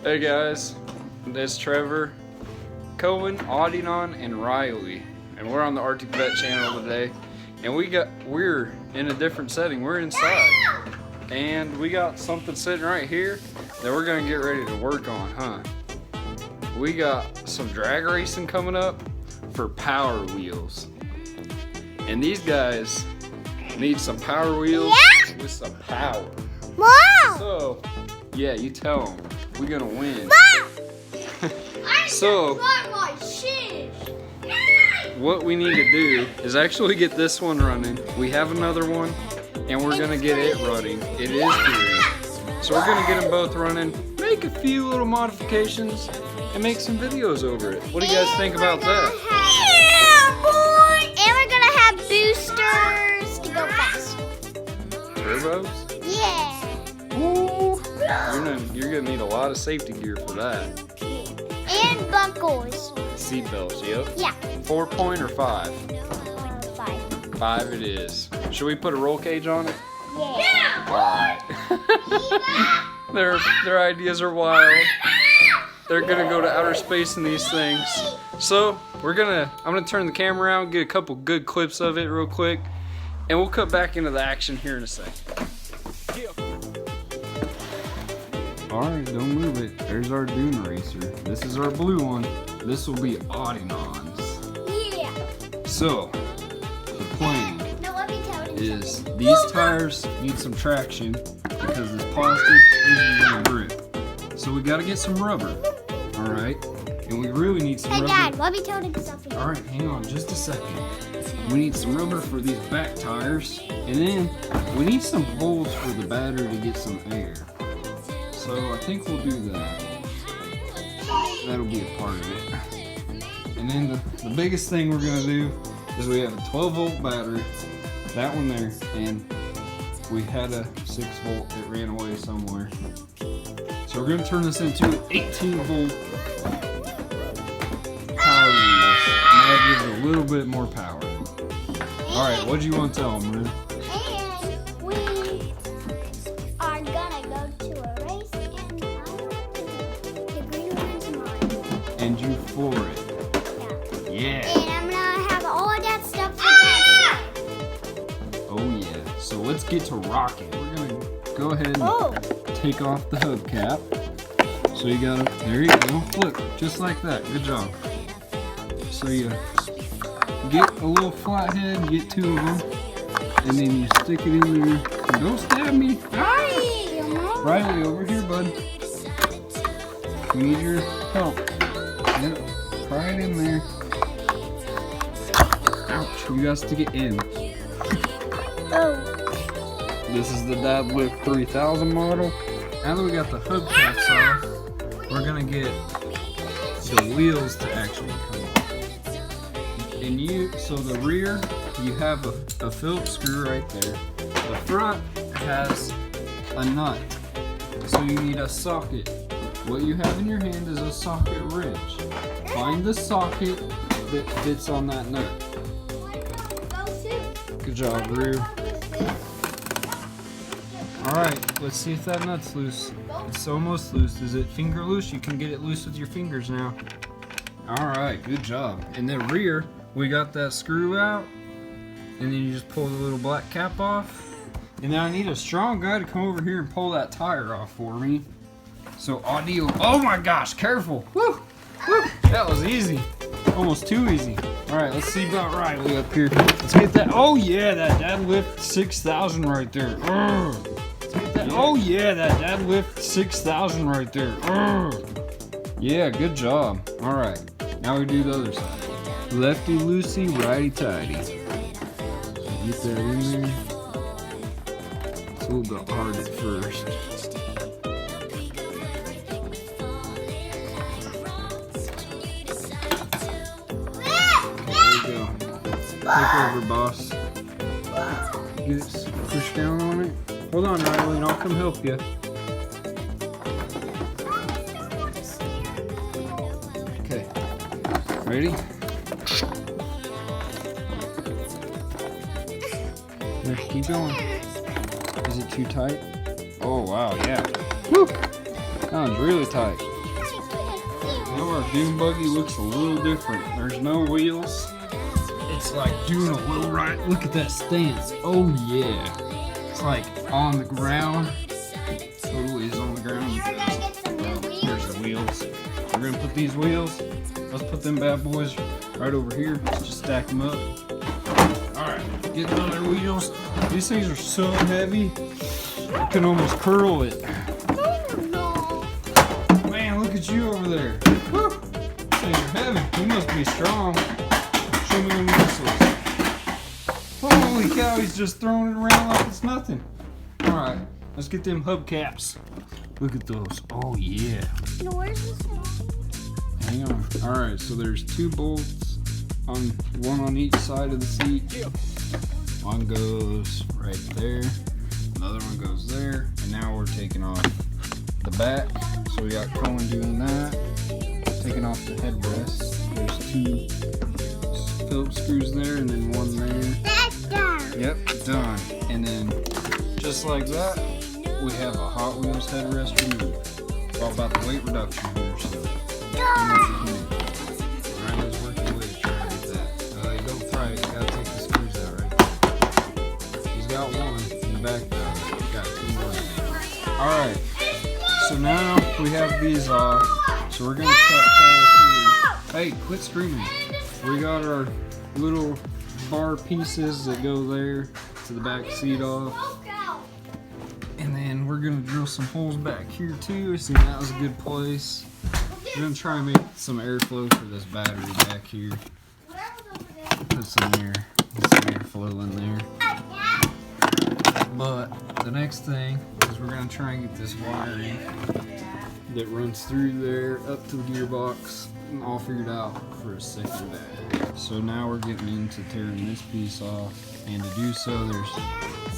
Hey guys, it's Trevor, Cohen, Audinon, and Riley, and we're on the Arctic Vette channel today. And we're in a different setting. We're inside, and we got something sitting right here that we're gonna get ready to work on, huh? We got some drag racing coming up for Powerwheels, and these guys need some Power Wheels with some power. Wow! So, yeah, you tell them. We're gonna win. So, what we need to do is actually get this one running. We have another one, and we're gonna get it running. It is green. So we're gonna get them both running, make a few little modifications, and make some videos over it. What do you guys think about that? And we're gonna have boosters to go fast. Turbos? Yeah. Ooh. You're gonna need a lot of safety gear for that. And buckles. Seat belts, yep. Yeah. 4-point or 5? 5. 5 it is. Should we put a roll cage on it? Yeah. Alright. Their ideas are wild. They're gonna go to outer space in these things. So I'm gonna turn the camera around, get a couple good clips of it real quick, and we'll cut back into the action here in a second. Alright, don't move it. There's our Dune Racer. This is our blue one. This will be Audinon's. Yeah. So, the plan No, let me tell you is something. these tires need some traction because this plastic isn't gonna grip. So we gotta get some rubber. Alright? And we really need some Hey, rubber. Dad, let me tell you something. Alright, hang on just a second. We need some rubber for these back tires. And then we need some holes for the battery to get some air. So I think we'll do that. That'll be a part of it. And then the biggest thing we're gonna do is we have a 12-volt battery, that one there, and we had a 6-volt that ran away somewhere. So we're gonna turn this into an 18-volt power unit, and that gives a little bit more power. All right, what do you want to tell them, Ruth? And we are gonna go to a race, and I'm the green one's mine. And you for it. Yeah. And I'm gonna have all of that stuff for that. Oh yeah. So let's get to rocking. We're gonna go ahead and take off the hubcap. So you gotta, there you go. Look, just like that. Good job. So you get a little flathead, get 2 of them, and then you stick it in there. Don't stab me. Riley, over here, bud. We need your help. Yep. Pry it in there. Ouch, you got to stick it in. This is the Deadlift 3000 model. Now that we got the hubcaps off, we're gonna get the wheels to actually come off. And so the rear, you have a Phillips screw right there. The front has a nut. So you need a socket. What you have in your hand is a socket wrench. Find the socket that fits on that nut. Good job, Rue. Alright, let's see if that nut's loose. It's almost loose. Is it finger loose? You can get it loose with your fingers now. Alright, good job. In the rear, we got that screw out. And then you just pull the little black cap off. And then I need a strong guy to come over here and pull that tire off for me. So audio, oh my gosh, careful. Woo, woo, that was easy. Almost too easy. All right, let's see about Riley up here. Let's get that, oh yeah, that deadlift 6,000 right there. Let's get that, oh yeah, that deadlift 6,000 right there. Yeah, good job. All right, now we do the other side. Lefty loosey, righty tighty. Get that in there. It's a little bit hard at first. Take over, boss. Get it pushed down on it. Hold on, Riley, and I'll come help you. Okay. Ready? There, keep going. Is it too tight? Oh, wow, yeah. Woo! That one's really tight. Now our dune buggy looks a little different. There's no wheels. It's like doing a little right. Look at that stance. Oh yeah. It's like on the ground. Totally is on the ground. You're gonna get some new wheels. Here's the wheels. We're gonna put these wheels. Let's put them bad boys right over here. Let's just stack them up. Alright, get another wheels. These things are so heavy, I can almost curl it. No. Man, look at you over there. Woo! These things are heavy. You must be strong. Show me them muscles. Holy cow, he's just throwing it around like it's nothing. Alright, let's get them hubcaps. Look at those. Oh yeah. No, where's this one? Hang on. Alright, so there's 2 bolts on one on each side of the seat. One goes right there. Another one goes there. And now we're taking off the back. So we got Cohen doing that. Taking off the headrest. There's 2 Phillips screws there and then one there. That's done. Yep, done. And then just like that, we have a Hot Wheels headrest removed. It's all about the weight reduction here. So. Ryan is working with it trying to get that. You don't try it, you gotta take the screws out, right? He's got one in the back though. He's got 2 more. Alright, so now we have these off. So we're gonna cut holes here. Hey, quit screaming. We got our little bar pieces that go there to the back seat off. And then we're gonna drill some holes back here too. I see that was a good place. We're gonna try and make some airflow for this battery back here. Put some airflow in there. But the next thing is we're gonna try and get this wiring that runs through there up to the gearbox and all figured out for a second battery. So now we're getting into tearing this piece off, and to do so there's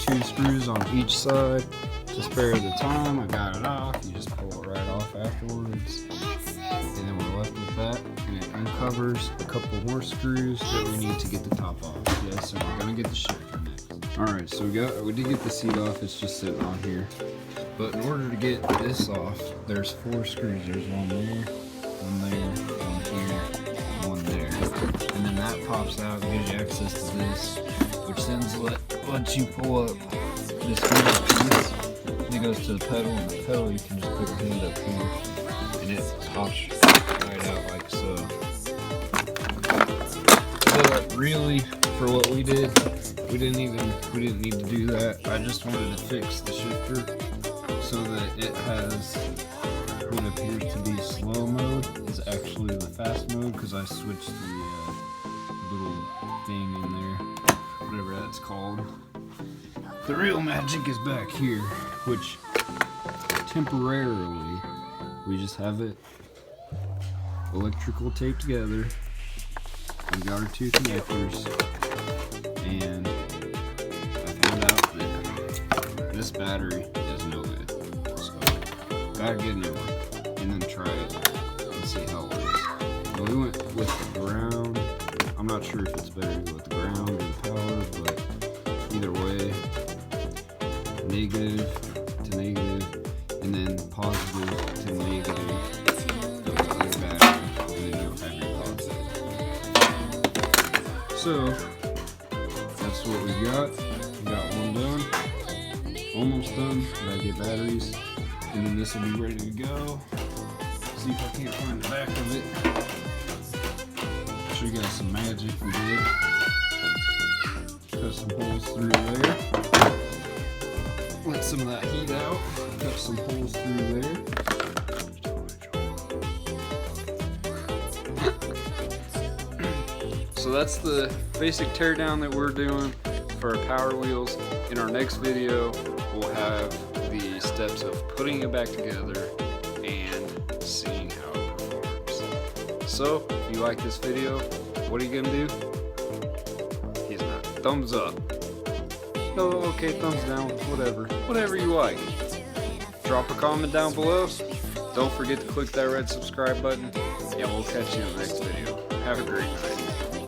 2 screws on each side. To spare the time, I got it off. You just pull it right off afterwards. And then we're left with that, and it uncovers a couple more screws that we need to get the top off. Yes, so we're gonna get the shifter next. Alright, so we did get the seat off, it's just sitting on here. But in order to get this off, there's 4 screws. There's one there, one there, one here, one there. And then that pops out and gives you access to this, which then lets you pull up this piece. It goes to the pedal, and the pedal you can just put your hand up here, and it pops right out like so. But really, for what we did, we didn't need to do that. I just wanted to fix the shifter so that it has what appears to be slow mode is actually the fast mode, because I switched the little thing in there, whatever that's called. The real magic is back here, which temporarily we just have it electrical taped together. We got our 2 connectors, and I found out that this battery is no good. So gotta get a new one and then try it and see how it works. But we went with the ground. I'm not sure if it's better with the ground or the power, but either way, negative to negative, and then positive to negative of the other battery, and then you'll have your positive. So that's what we got. We got one done, almost done. Gotta get batteries, and then this will be ready to go. See if I can't find the back of it. Show you guys some magic we did. Cut some holes through there. Let some of that heat out. Cut some holes through there. So that's the basic teardown that we're doing for our Power Wheels. In our next video, we'll have the steps of putting it back together and seeing how it performs. So, if you like this video, what are you gonna do? He's not. Thumbs up. No, okay, thumbs down, whatever you like. Drop a comment down below. Don't forget to click that red subscribe button, and we'll catch you in the next video. Have a great night.